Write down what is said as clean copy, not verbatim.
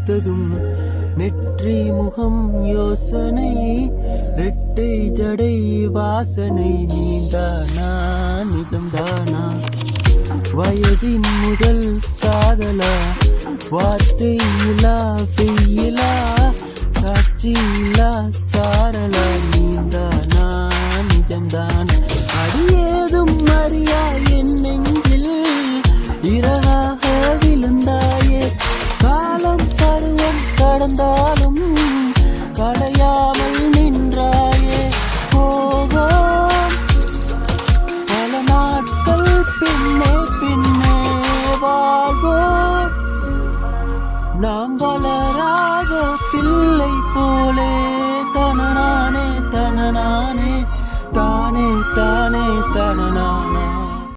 பார்த்ததும் நெற்றி முகம் யோசனை ரெட்டை ஜடை வாசனை நீந்தானா நிஜம்தானா வயதின் முதல் காதலா வார்த்தையிலா பெய்யிலா சாட்சியிலா சாரலா நீந்தானா நிஜம்தான் அடியேதும் அறியா